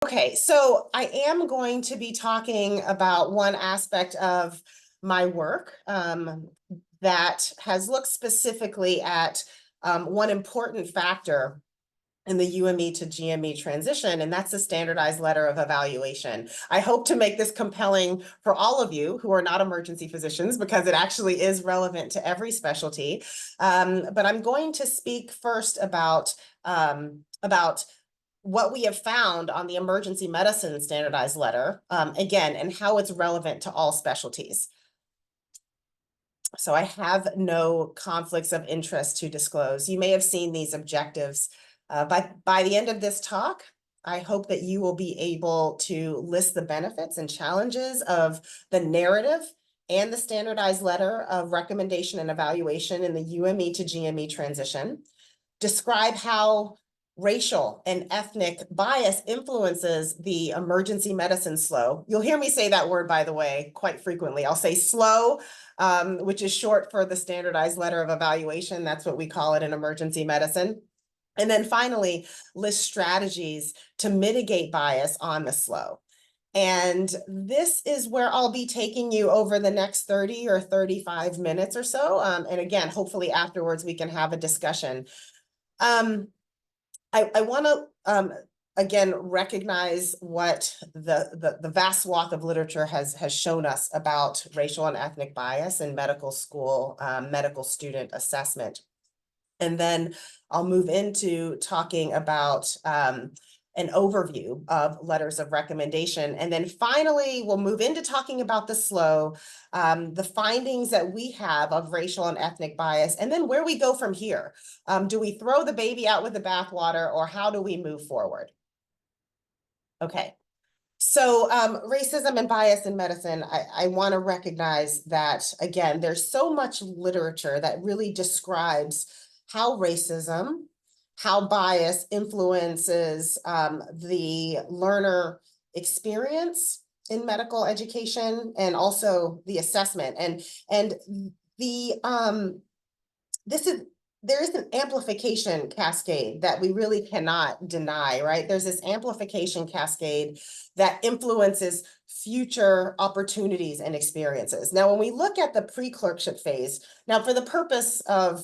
Okay, so I am going to be talking about one aspect of my work that has looked specifically at one important factor in the UME to GME transition, and that's the standardized letter of evaluation. I hope to make this compelling for all of you who are not emergency physicians because it actually is relevant to every specialty. But I'm going to speak first about what we have found on the emergency medicine standardized letter, again, and how it's relevant to all specialties. So I have no conflicts of interest to disclose. You may have seen these objectives. By the end of this talk, I hope that you will be able to list the benefits and challenges of the narrative and the standardized letter of recommendation and evaluation in the UME to GME transition. Describe how racial and ethnic bias influences the emergency medicine SLO. You'll hear me say that word, by the way, quite frequently. I'll say SLO, which is short for the standardized letter of evaluation. That's what we call it in emergency medicine. And then finally, list strategies to mitigate bias on the SLO. And this is where I'll be taking you over the next 30 or 35 minutes or so. And again, hopefully afterwards we can have a discussion. I want to again recognize what the vast swath of literature has shown us about racial and ethnic bias in medical school medical student assessment. And then I'll move into talking about an overview of letters of recommendation. And then finally, we'll move into talking about the SLO, the findings that we have of racial and ethnic bias, and then where we go from here. Do we throw the baby out with the bathwater, or how do we move forward? Okay. So racism and bias in medicine, I want to recognize that, again, there's so much literature that really describes how racism, how bias influences the learner experience in medical education and also the assessment. And the there is an amplification cascade that we really cannot deny, right? There's this amplification cascade that influences future opportunities and experiences. Now, when we look at the pre-clerkship phase, now for the purpose of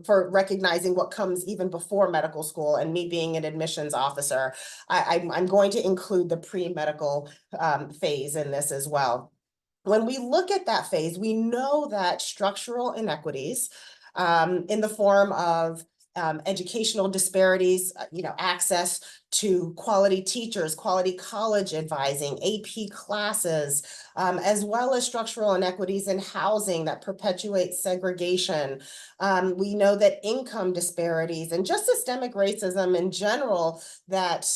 for recognizing what comes even before medical school and me being an admissions officer, I'm going to include the pre-medical phase in this as well. When we look at that phase, we know that structural inequities in the form of educational disparities, access to quality teachers, quality college advising, AP classes, as well as structural inequities in housing that perpetuate segregation. We know that income disparities and just systemic racism in general that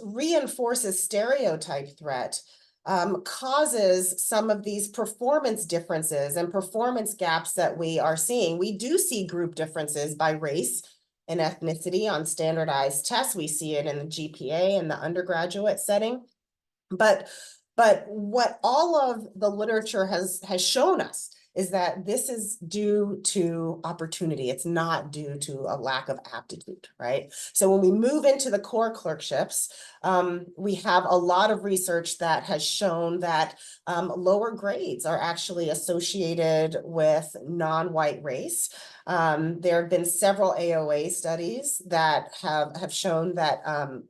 reinforces stereotype threat causes some of these performance differences and performance gaps that we are seeing. We do see group differences by race and ethnicity on standardized tests. We see it in the GPA in the undergraduate setting. But what all of the literature has shown us is that this is due to opportunity. It's not due to a lack of aptitude, right? So when we move into the core clerkships, we have a lot of research that has shown that lower grades are actually associated with non-white race. There have been several AOA studies that have shown that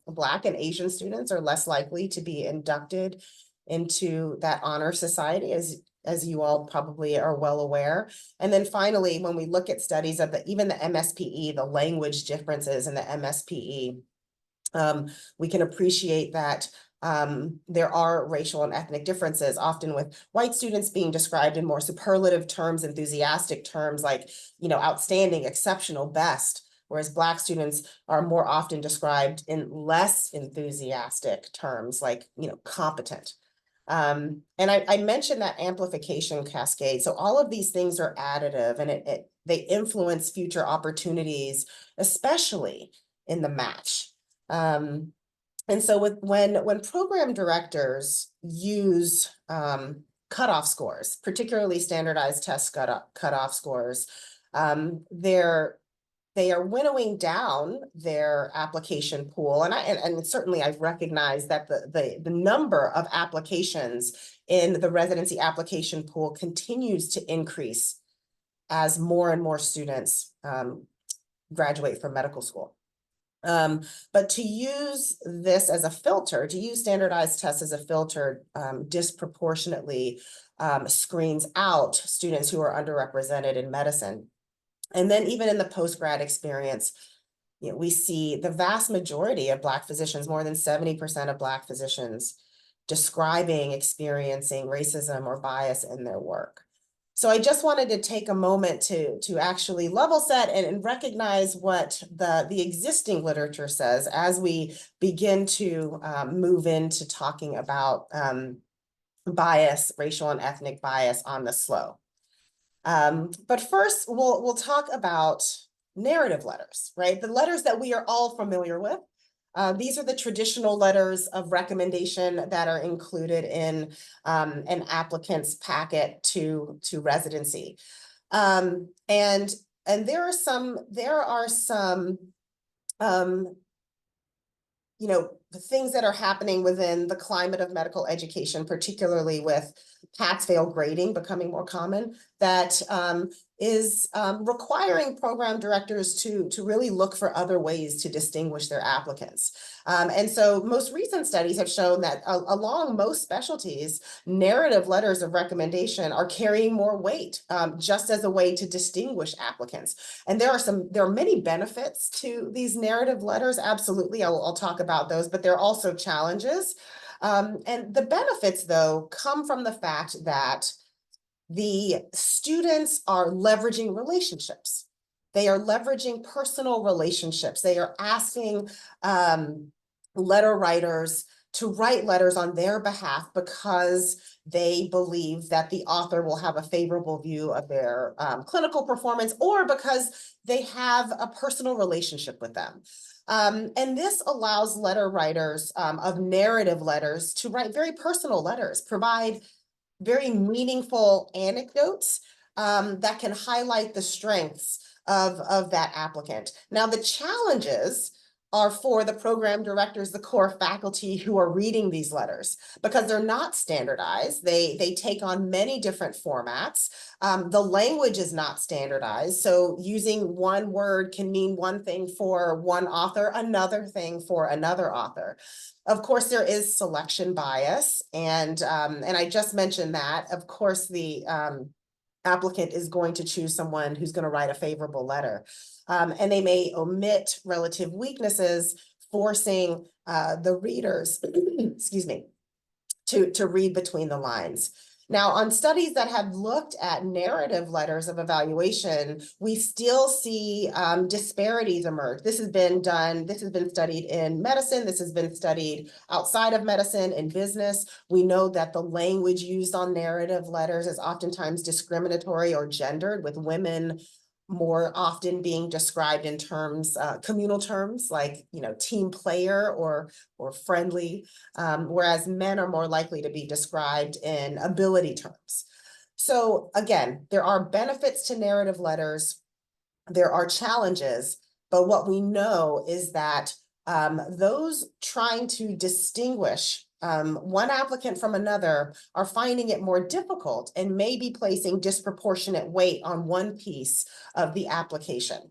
Black and Asian students are less likely to be inducted into that honor society, as you all probably are well aware. And then finally, when we look at studies of even the MSPE, the language differences in the MSPE, we can appreciate that there are racial and ethnic differences, often with white students being described in more superlative terms, enthusiastic terms like, outstanding, exceptional, best, whereas Black students are more often described in less enthusiastic terms like, competent. And I mentioned that amplification cascade. So all of these things are additive and they influence future opportunities, especially in the match. And so when program directors use cutoff scores, particularly standardized test cutoff scores, they are winnowing down their application pool. And certainly I've recognized that the number of applications in the residency application pool continues to increase as more and more students graduate from medical school. But to use this as a filter, to use standardized tests as a filter, disproportionately screens out students who are underrepresented in medicine. And then even in the post-grad experience, we see the vast majority of Black physicians, more than 70% of Black physicians, describing experiencing racism or bias in their work. So I just wanted to take a moment to actually level set and recognize what the existing literature says as we begin to move into talking about bias, racial and ethnic bias on the SLO. But first, we'll talk about narrative letters, right? The letters that we are all familiar with. These are the traditional letters of recommendation that are included in an applicant's packet to residency. And there are some things that are happening within the climate of medical education, particularly with pass-fail grading becoming more common, that is requiring program directors to really look for other ways to distinguish their applicants. And so most recent studies have shown that along most specialties, narrative letters of recommendation are carrying more weight just as a way to distinguish applicants. And there are many benefits to these narrative letters, absolutely. I'll talk about those, but there are also challenges. And the benefits, though, come from the fact that the students are leveraging relationships. They are leveraging personal relationships. They are asking letter writers to write letters on their behalf because they believe that the author will have a favorable view of their clinical performance, or because they have a personal relationship with them. And this allows letter writers of narrative letters to write very personal letters, provide very meaningful anecdotes that can highlight the strengths of that applicant. Now, the challenges are for the program directors, the core faculty who are reading these letters, because they're not standardized. They take on many different formats. The language is not standardized. So using one word can mean one thing for one author, another thing for another author. Of course, there is selection bias. And I just mentioned that. Of course, the applicant is going to choose someone who's going to write a favorable letter. And they may omit relative weaknesses, forcing the readers, excuse me, to read between the lines. Now, on studies that have looked at narrative letters of evaluation, we still see disparities emerge. This has been studied in medicine. This has been studied outside of medicine, in business. We know that the language used on narrative letters is oftentimes discriminatory or gendered, with women more often being described in terms, communal terms, like, team player or friendly, whereas men are more likely to be described in ability terms. So again, there are benefits to narrative letters. There are challenges, but what we know is that those trying to distinguish one applicant from another are finding it more difficult and may be placing disproportionate weight on one piece of the application.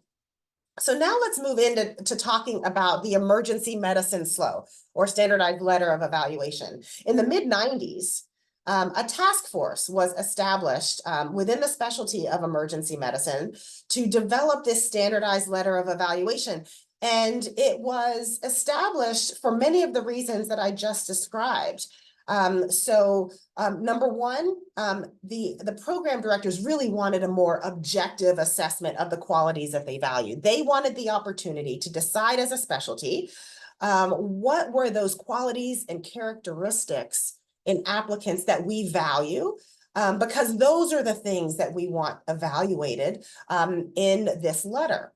So now let's move into talking about the emergency medicine SLO, or standardized letter of evaluation. In the mid-90s, a task force was established within the specialty of emergency medicine to develop this standardized letter of evaluation. And it was established for many of the reasons that I just described. Number one, the program directors really wanted a more objective assessment of the qualities that they valued. They wanted the opportunity to decide as a specialty, what were those qualities and characteristics in applicants that we value, because those are the things that we want evaluated in this letter.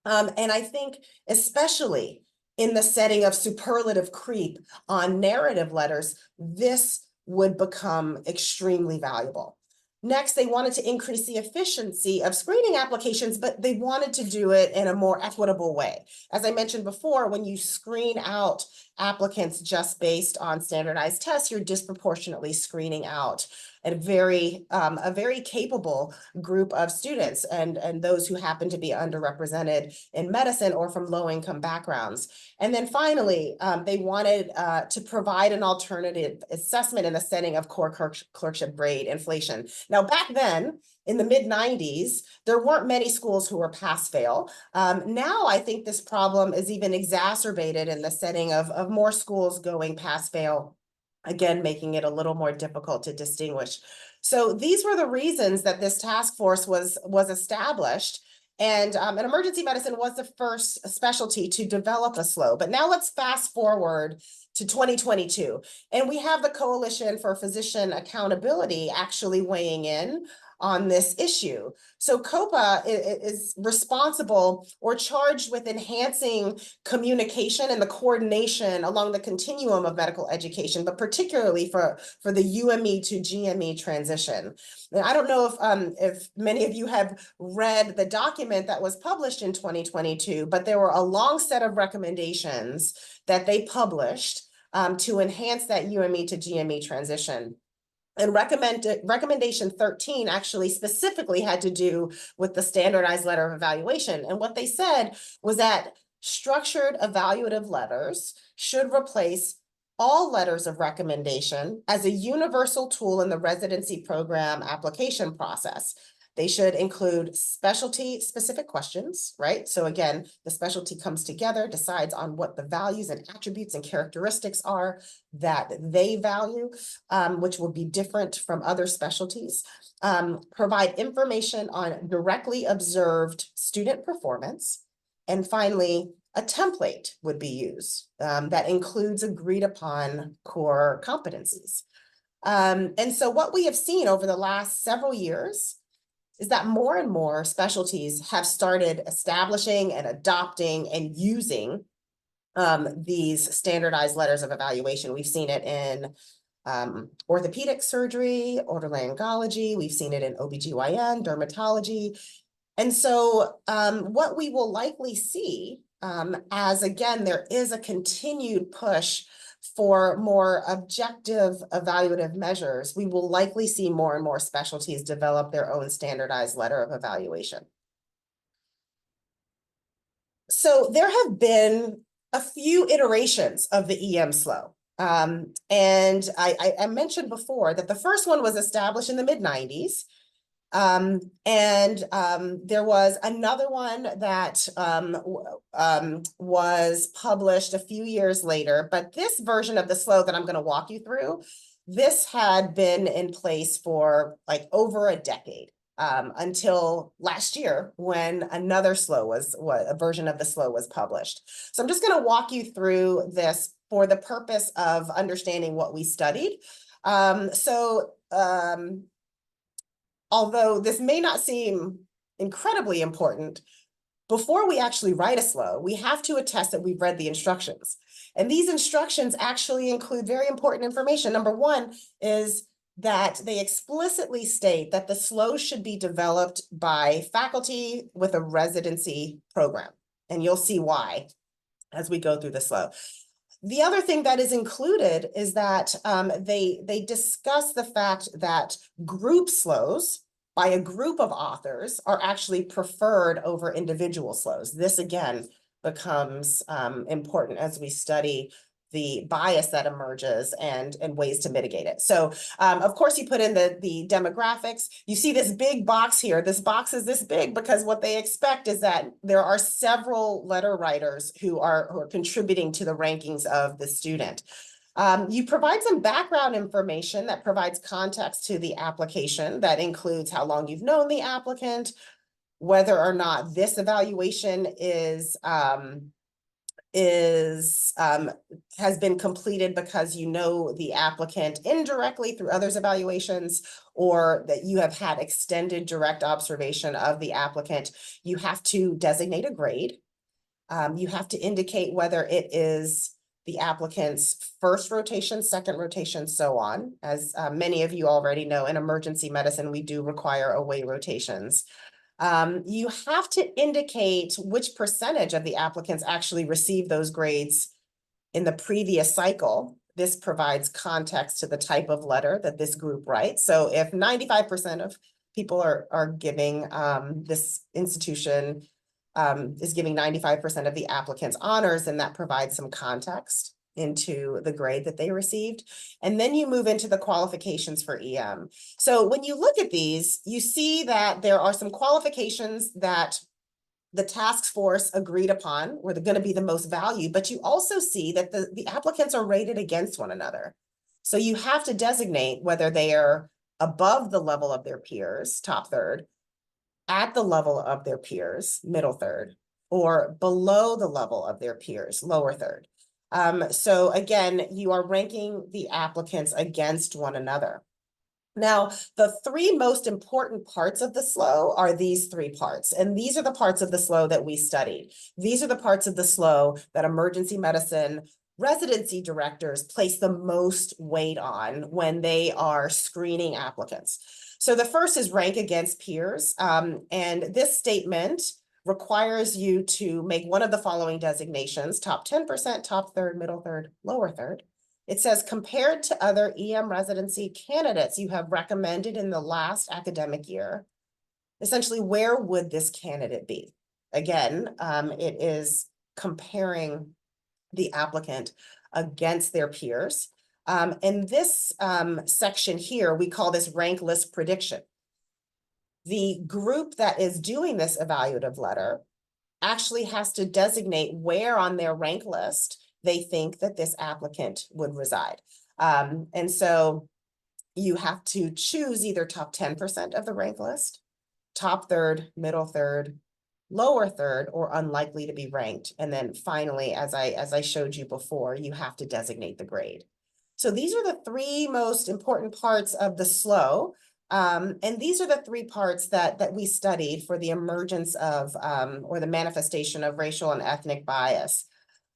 And I think especially in the setting of superlative creep on narrative letters, this would become extremely valuable. Next, they wanted to increase the efficiency of screening applications, but they wanted to do it in a more equitable way. As I mentioned before, when you screen out applicants just based on standardized tests, you're disproportionately screening out a very capable group of students and those who happen to be underrepresented in medicine or from low-income backgrounds. And then finally, they wanted to provide an alternative assessment in the setting of core clerkship grade inflation. Now, back then, in the mid-90s, there weren't many schools who were pass-fail. Now, I think this problem is even exacerbated in the setting of more schools going pass-fail, again, making it a little more difficult to distinguish. So these were the reasons that this task force was established. And emergency medicine was the first specialty to develop a SLO. But now let's fast forward to 2022. And we have the Coalition for Physician Accountability actually weighing in on this issue. So COPA is responsible or charged with enhancing communication and the coordination along the continuum of medical education, but particularly for the UME to GME transition. And I don't know if many of you have read the document that was published in 2022, but there were a long set of recommendations that they published to enhance that UME to GME transition. And recommendation 13 actually specifically had to do with the standardized letter of evaluation. And what they said was that structured evaluative letters should replace all letters of recommendation as a universal tool in the residency program application process. They should include specialty-specific questions, right? So again, the specialty comes together, decides on what the values and attributes and characteristics are that they value, which will be different from other specialties. Provide information on directly observed student performance. And finally, a template would be used that includes agreed upon core competencies. And so what we have seen over the last several years is that more and more specialties have started establishing and adopting and using these standardized letters of evaluation. We've seen it in orthopedic surgery, otolaryngology, we've seen it in OBGYN, dermatology. And so what we will likely see as, again, there is a continued push for more objective evaluative measures, we will likely see more and more specialties develop their own standardized letter of evaluation. So there have been a few iterations of the EM SLO. And I mentioned before that the first one was established in the mid-90s. There was another one that was published a few years later, but this version of the SLO that I'm going to walk you through, this had been in place for like over a decade until last year when another SLO a version of the SLO was published. So I'm just going to walk you through this for the purpose of understanding what we studied. Although this may not seem incredibly important, before we actually write a SLO, we have to attest that we've read the instructions. And these instructions actually include very important information. Number one is that they explicitly state that the SLO should be developed by faculty with a residency program. And you'll see why as we go through the SLO. The other thing that is included is that they discuss the fact that group SLOs by a group of authors are actually preferred over individual SLOs. This again becomes important as we study the bias that emerges and ways to mitigate it. So of course you put in the demographics. You see this big box here. This box is this big because what they expect is that there are several letter writers who are contributing to the rankings of the student. You provide some background information that provides context to the application that includes how long you've known the applicant, whether or not this evaluation has been completed because you know the applicant indirectly through others' evaluations, or that you have had extended direct observation of the applicant. You have to designate a grade. You have to indicate whether it is the applicant's first rotation, second rotation, so on. As many of you already know, in emergency medicine, we do require away rotations. You have to indicate which percentage of the applicants actually receive those grades in the previous cycle. This provides context to the type of letter that this group writes. So if 95% of people are giving, this institution is giving 95% of the applicants honors, then that provides some context into the grade that they received. And then you move into the qualifications for EM. So when you look at these, you see that there are some qualifications that the task force agreed upon were going to be the most value, but you also see that the applicants are rated against one another. So you have to designate whether they are above the level of their peers, top third, at the level of their peers, middle third, or below the level of their peers, lower third. So again, you are ranking the applicants against one another. Now, the three most important parts of the SLO are these three parts, and these are the parts of the SLO that we studied. These are the parts of the SLO that emergency medicine residency directors place the most weight on when they are screening applicants. So the first is rank against peers, and this statement requires you to make one of the following designations: top 10%, top third, middle third, lower third. It says, compared to other EM residency candidates you have recommended in the last academic year, essentially, where would this candidate be? Again, it is comparing the applicant against their peers. In this section here, we call this rank list prediction. The group that is doing this evaluative letter actually has to designate where on their rank list they think that this applicant would reside. And so you have to choose either top 10% of the rank list, top third, middle third, lower third, or unlikely to be ranked. And then finally, as I showed you before, you have to designate the grade. So these are the three most important parts of the SLO. And these are the three parts that we studied for the emergence of or the manifestation of racial and ethnic bias.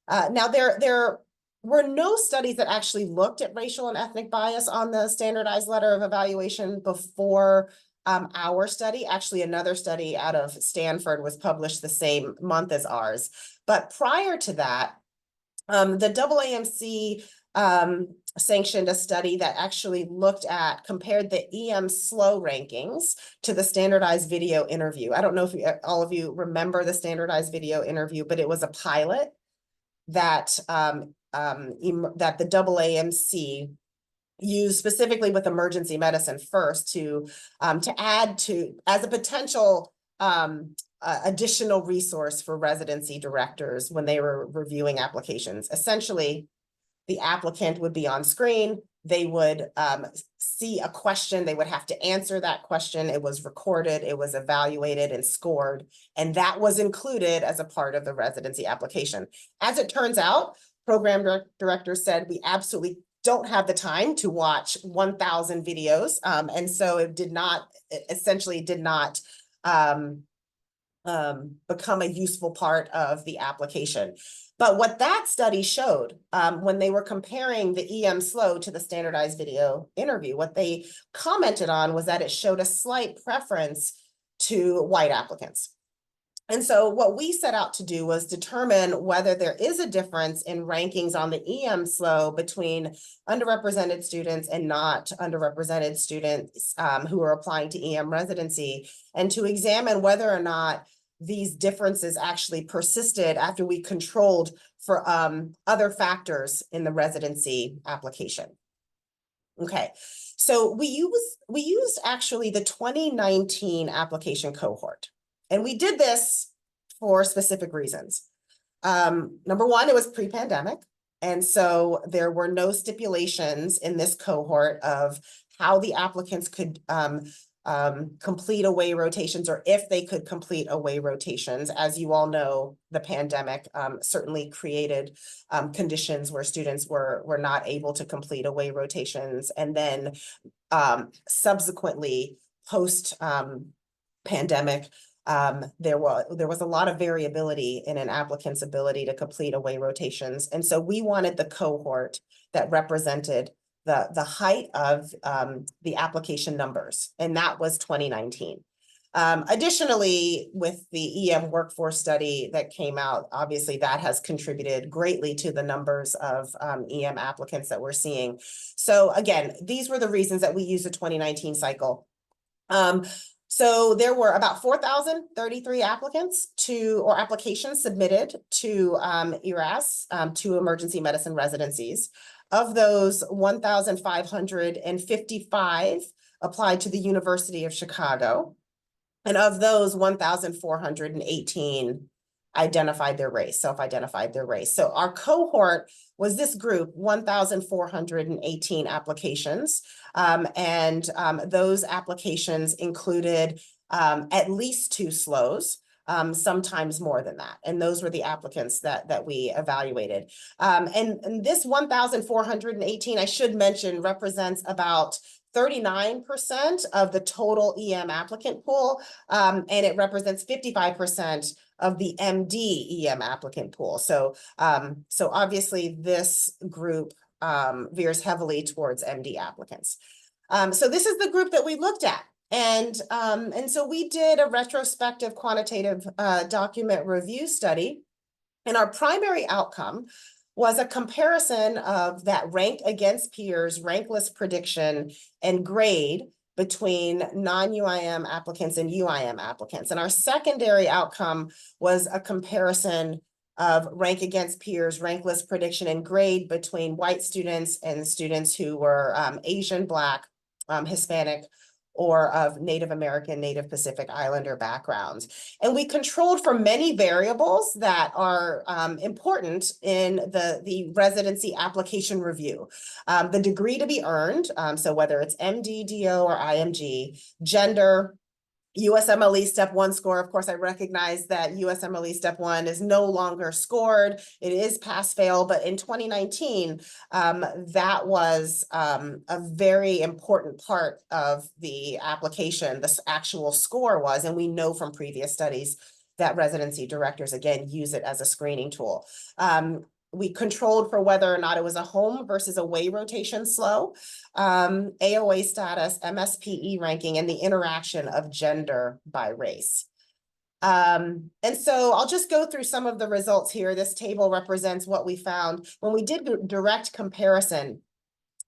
Now, there were no studies that actually looked at racial and ethnic bias on the standardized letter of evaluation before our study. Actually, another study out of Stanford was published the same month as ours. But prior to that, the AAMC sanctioned a study that actually compared the EM SLO rankings to the standardized video interview. I don't know if all of you remember the standardized video interview, but it was a pilot that that the AAMC used specifically with emergency medicine first to add to as a potential additional resource for residency directors when they were reviewing applications. Essentially, the applicant would be on screen. They would see a question. They would have to answer that question. It was recorded. It was evaluated and scored. And that was included as a part of the residency application. As it turns out, program directors said, we absolutely don't have the time to watch 1,000 videos. And so it essentially did not become a useful part of the application. But what that study showed when they were comparing the EM SLO to the standardized video interview, what they commented on was that it showed a slight preference to white applicants. And so what we set out to do was determine whether there is a difference in rankings on the EM SLO between underrepresented students and not underrepresented students who are applying to EM residency, and to examine whether or not these differences actually persisted after we controlled for other factors in the residency application. Okay, so we used actually the 2019 application cohort, and we did this for specific reasons. Number one, it was pre-pandemic, and so there were no stipulations in this cohort of how the applicants could complete away rotations, or if they could complete away rotations. As you all know, the pandemic certainly created conditions where students were not able to complete away rotations. And then subsequently, post pandemic, there was a lot of variability in an applicant's ability to complete away rotations. And so we wanted the cohort that represented the height of the application numbers, and that was 2019. Additionally, with the EM workforce study that came out, obviously that has contributed greatly to the numbers of EM applicants that we're seeing. So again, these were the reasons that we used the 2019 cycle. So there were about 4,033 applicants or applications submitted to ERAS, to emergency medicine residencies. Of those, 1,555 applied to the University of Chicago. And of those, 1,418 self-identified their race. So our cohort was this group, 1,418 applications. Those applications included at least 2 SLOs, sometimes more than that. And those were the applicants that we evaluated. And this 1,418, I should mention, represents about 39% of the total EM applicant pool, and it represents 55% of the MD EM applicant pool. So obviously this group veers heavily towards MD applicants. So this is the group that we looked at. And so we did a retrospective quantitative document review study, and our primary outcome was a comparison of that rank against peers, rank list prediction, and grade between non-UIM applicants and UIM applicants. And our secondary outcome was a comparison of rank against peers, rank list prediction, and grade between white students and students who were Asian, Black, Hispanic, or of Native American, Native Pacific Islander backgrounds. And we controlled for many variables that are important in the residency application review. The degree to be earned, so whether it's MD, DO, or IMG, gender, USMLE Step 1 score. Of course, I recognize that USMLE Step 1 is no longer scored. It is pass-fail, but in 2019, that was a very important part of the application. The actual score was, and we know from previous studies that residency directors, again, use it as a screening tool. We controlled for whether or not it was a home versus away rotation SLO, AOA status, MSPE ranking, and the interaction of gender by race. And so I'll just go through some of the results here. This table represents what we found when we did direct comparison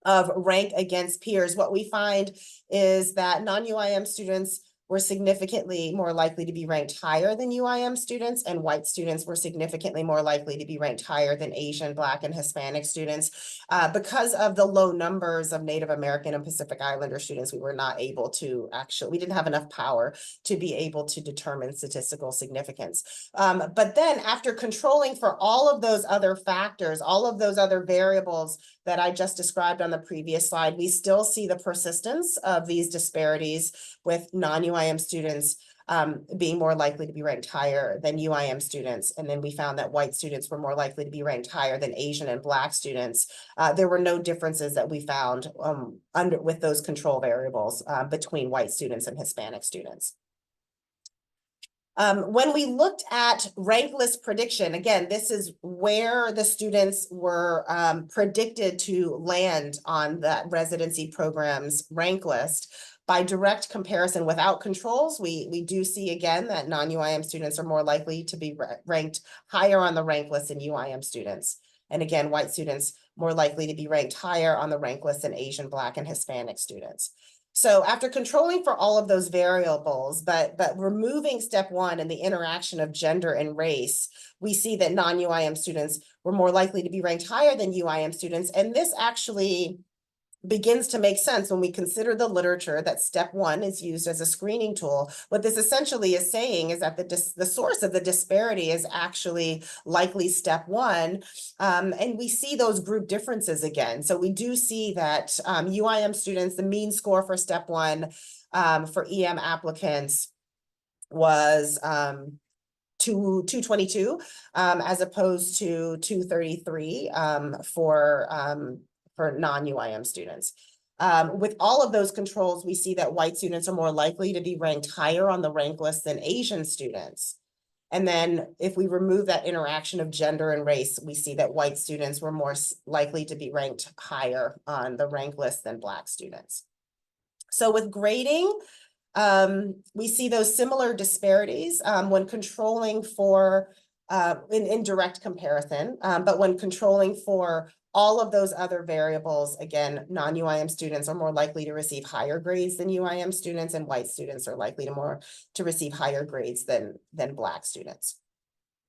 of rank against peers. What we find is that non-UIM students were significantly more likely to be ranked higher than UIM students, and white students were significantly more likely to be ranked higher than Asian, Black, and Hispanic students. Because of the low numbers of Native American and Pacific Islander students, we were not able to we didn't have enough power to be able to determine statistical significance. But then after controlling for all of those other factors, all of those other variables that I just described on the previous slide, we still see the persistence of these disparities, with non-UIM students being more likely to be ranked higher than UIM students. And then we found that white students were more likely to be ranked higher than Asian and Black students. There were no differences that we found with those control variables between white students and Hispanic students. When we looked at rank list prediction, again, this is where the students were predicted to land on that residency program's rank list. By direct comparison without controls, we do see again that non-UIM students are more likely to be ranked higher on the rank list than UIM students. And again, white students more likely to be ranked higher on the rank list than Asian, Black, and Hispanic students. So after controlling for all of those variables, but removing step 1 and the interaction of gender and race, we see that non-UIM students were more likely to be ranked higher than UIM students. And this actually begins to make sense when we consider the literature that step 1 is used as a screening tool. What this essentially is saying is that the source of the disparity is actually likely step 1. And we see those group differences again. So we do see that UIM students, the mean score for step 1 for EM applicants was 222 as opposed to 233 for non-UIM students. With all of those controls, we see that white students are more likely to be ranked higher on the rank list than Asian students. And then if we remove that interaction of gender and race, we see that white students were more likely to be ranked higher on the rank list than Black students. So with grading, we see those similar disparities when controlling for, in direct comparison, but when controlling for all of those other variables, again, non-UIM students are more likely to receive higher grades than UIM students, and white students are likely to receive higher grades than Black students.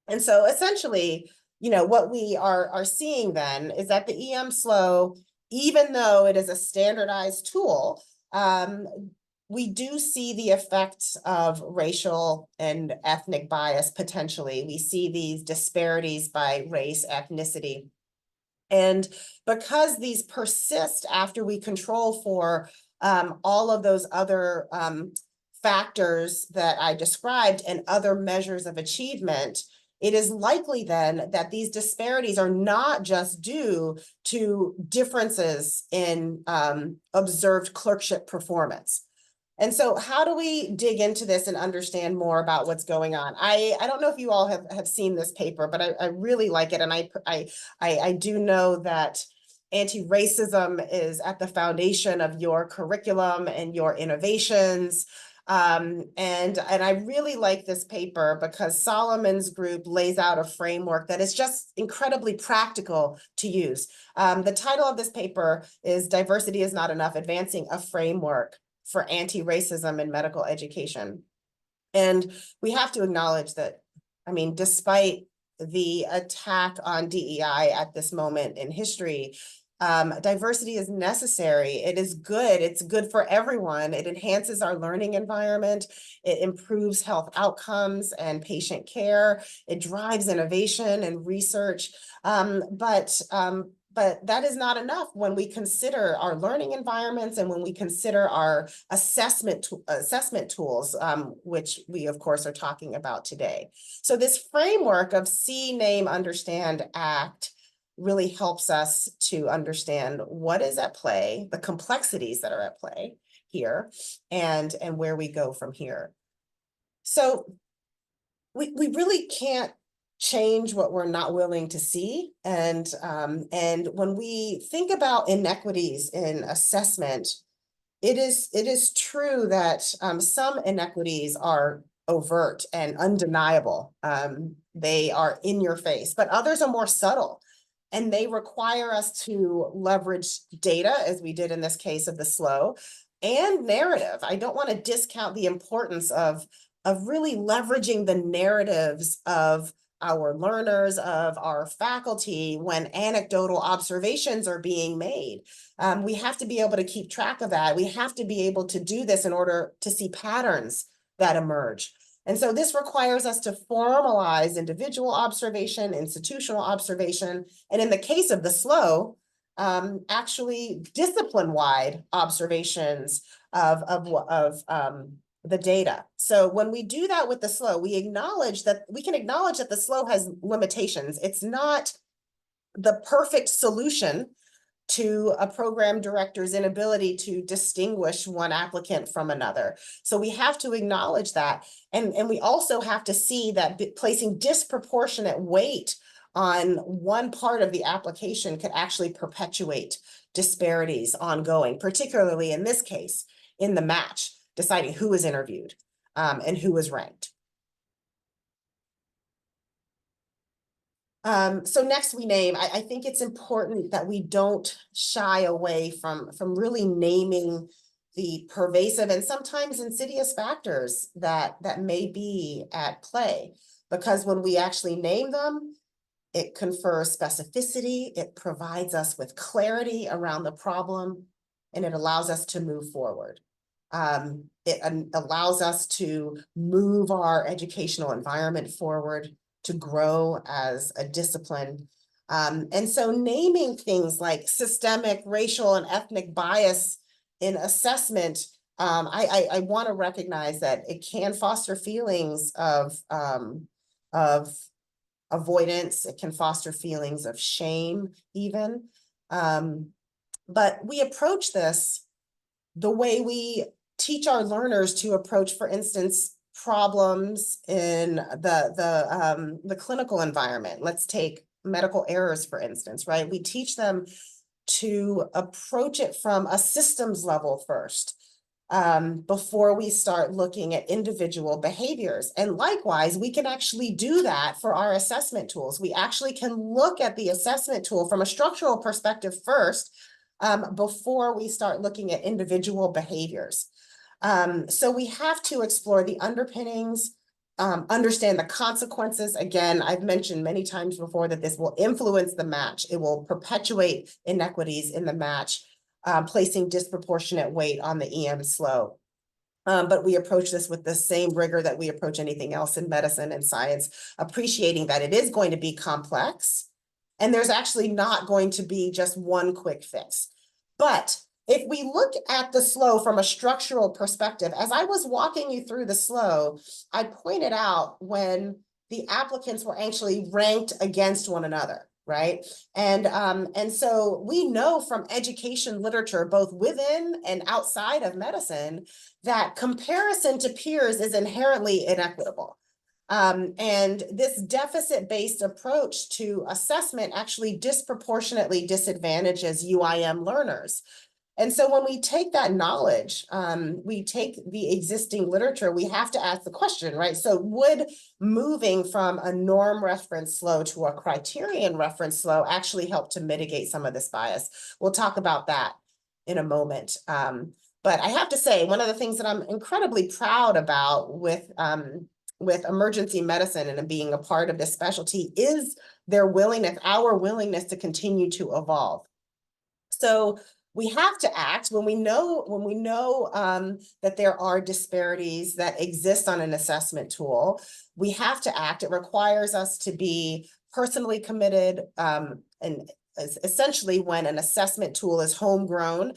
And so essentially, what we are seeing then is that the EM SLO, even though it is a standardized tool, we do see the effects of racial and ethnic bias potentially. We see these disparities by race, ethnicity. And because these persist after we control for all of those other factors that I described and other measures of achievement, it is likely then that these disparities are not just due to differences in observed clerkship performance. And so how do we dig into this and understand more about what's going on? I don't know if you all have seen this paper, but I really like it. And I do know that anti-racism is at the foundation of your curriculum and your innovations. And I really like this paper because Solomon's group lays out a framework that is just incredibly practical to use. The title of this paper is Diversity is Not Enough, Advancing a Framework for Anti-Racism in Medical Education. And we have to acknowledge that, despite the attack on DEI at this moment in history, diversity is necessary. It is good. It's good for everyone. It enhances our learning environment. It improves health outcomes and patient care. It drives innovation and research. But that is not enough when we consider our learning environments and when we consider our assessment tools, which we, of course, are talking about today. So this framework of See, Name, Understand, Act really helps us to understand what is at play, the complexities that are at play here, and where we go from here. So we really can't change what we're not willing to see. And when we think about inequities in assessment, it is true that some inequities are overt and undeniable. They are in your face, but others are more subtle. And they require us to leverage data, as we did in this case of the SLO, and narrative. I don't want to discount the importance of really leveraging the narratives of our learners, of our faculty, when anecdotal observations are being made. We have to be able to keep track of that. We have to be able to do this in order to see patterns that emerge. And so this requires us to formalize individual observation, institutional observation, and in the case of the SLO, actually discipline-wide observations of the data. So when we do that with the SLO, we can acknowledge that the SLO has limitations. It's not the perfect solution to a program director's inability to distinguish one applicant from another. So we have to acknowledge that. And we also have to see that placing disproportionate weight on one part of the application could actually perpetuate disparities ongoing, particularly in this case, in the match, deciding who was interviewed and who was ranked. So next we name. I think it's important that we don't shy away from really naming the pervasive and sometimes insidious factors that may be at play, because when we actually name them, it confers specificity, it provides us with clarity around the problem, and it allows us to move forward. It allows us to move our educational environment forward, to grow as a discipline. And so naming things like systemic racial and ethnic bias in assessment, I want to recognize that it can foster feelings of avoidance. It can foster feelings of shame even. But we approach this the way we teach our learners to approach, for instance, problems in the clinical environment. Let's take medical errors, for instance, right? We teach them to approach it from a systems level first, before we start looking at individual behaviors. And likewise, we can actually do that for our assessment tools. We actually can look at the assessment tool from a structural perspective first, before we start looking at individual behaviors. So we have to explore the underpinnings, understand the consequences. Again, I've mentioned many times before that this will influence the match. It will perpetuate inequities in the match, placing disproportionate weight on the EM SLO. But we approach this with the same rigor that we approach anything else in medicine and science, appreciating that it is going to be complex, and there's actually not going to be just one quick fix. But if we look at the SLO from a structural perspective, as I was walking you through the SLO, I pointed out when the applicants were actually ranked against one another, right? And so we know from education literature, both within and outside of medicine, that comparison to peers is inherently inequitable. And this deficit-based approach to assessment actually disproportionately disadvantages UIM learners. And so when we take that knowledge, we take the existing literature, we have to ask the question, right? So would moving from a norm reference SLO to a criterion reference SLO actually help to mitigate some of this bias? We'll talk about that in a moment. But I have to say, one of the things that I'm incredibly proud about with emergency medicine and being a part of this specialty is their willingness, our willingness to continue to evolve. So we have to act when we know that there are disparities that exist on an assessment tool. We have to act. It requires us to be personally committed, and essentially when an assessment tool is homegrown,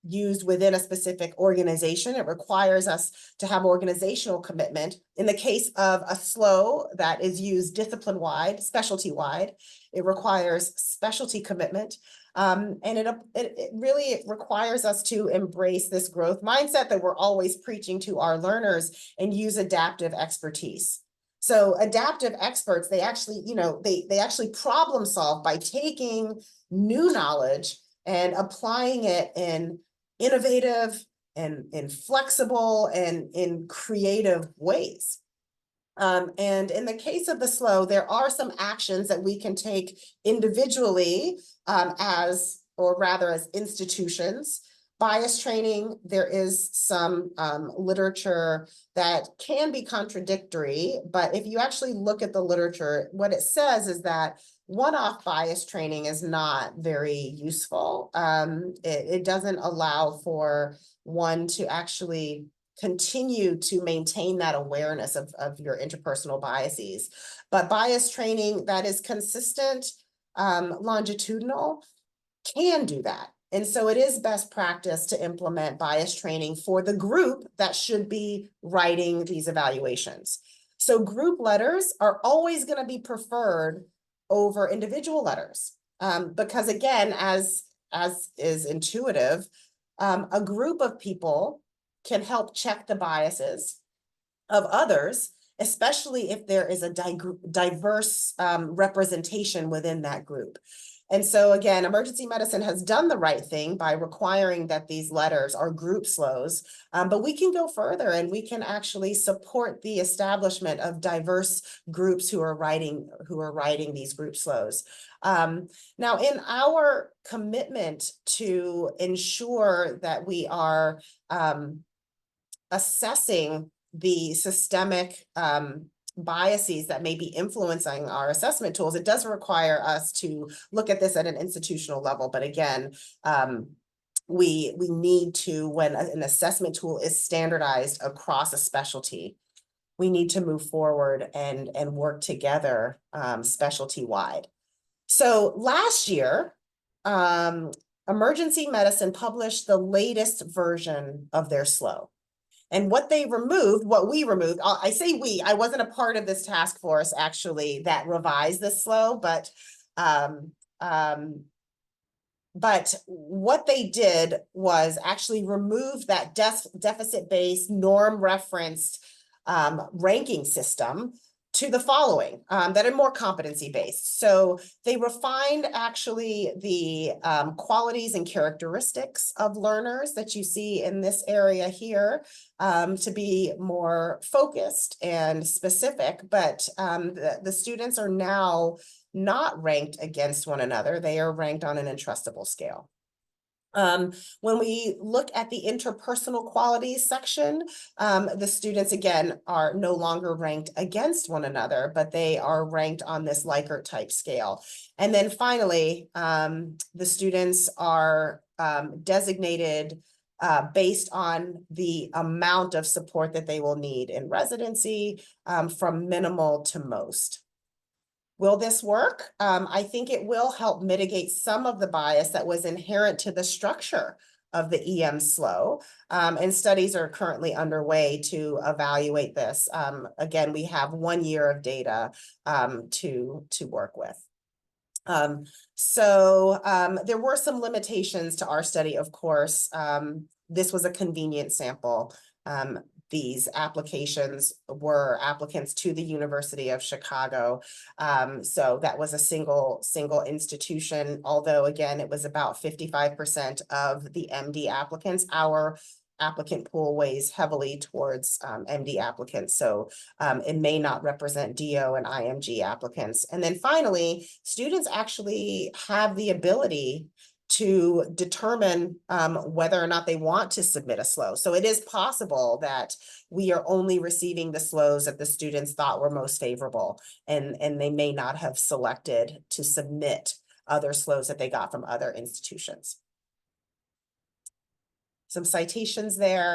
used within a specific organization, it requires us to have organizational commitment. In the case of a SLO that is used discipline-wide, specialty-wide, it requires specialty commitment. And it really requires us to embrace this growth mindset that we're always preaching to our learners and use adaptive expertise. So adaptive experts, they actually, they actually problem solve by taking new knowledge and applying it in innovative and in flexible and in creative ways. And in the case of the SLO, there are some actions that we can take individually, as institutions. Bias training, there is some literature that can be contradictory, but if you actually look at the literature, what it says is that one-off bias training is not very useful. It doesn't allow for one to actually continue to maintain that awareness of your interpersonal biases. But bias training that is consistent, longitudinal, can do that. And so it is best practice to implement bias training for the group that should be writing these evaluations. So group letters are always going to be preferred over individual letters, because again, as is intuitive, a group of people can help check the biases of others, especially if there is a diverse representation within that group. And so again, emergency medicine has done the right thing by requiring that these letters are group SLOs, but we can go further and we can actually support the establishment of diverse groups who are writing these group SLOs. Now, in our commitment to ensure that we are assessing the systemic biases that may be influencing our assessment tools, it does require us to look at this at an institutional level. But again, we need to, when an assessment tool is standardized across a specialty, we need to move forward and work together specialty-wide. So last year, emergency medicine published the latest version of their SLO. And what we removed, I say we, I wasn't a part of this task force actually that revised this SLO, but But what they did was actually remove that deficit-based, norm-referenced ranking system to the following that are more competency-based. So they refined actually the qualities and characteristics of learners that you see in this area here to be more focused and specific, but the students are now not ranked against one another. They are ranked on an entrustable scale. When we look at the interpersonal qualities section, the students again are no longer ranked against one another, but they are ranked on this Likert type scale. And then finally, the students are designated based on the amount of support that they will need in residency, from minimal to most. Will this work? I think it will help mitigate some of the bias that was inherent to the structure of the EM SLO, and studies are currently underway to evaluate this. Again, we have 1 year of data to work with. There were some limitations to our study, of course. This was a convenient sample. These applications were applicants to the University of Chicago. So that was a single institution, although again, it was about 55% of the MD applicants. Our applicant pool weighs heavily towards MD applicants. So it may not represent DO and IMG applicants. And then finally, students actually have the ability to determine whether or not they want to submit a SLO. So it is possible that we are only receiving the SLOs that the students thought were most favorable, and they may not have selected to submit other SLOs that they got from other institutions. Some citations there.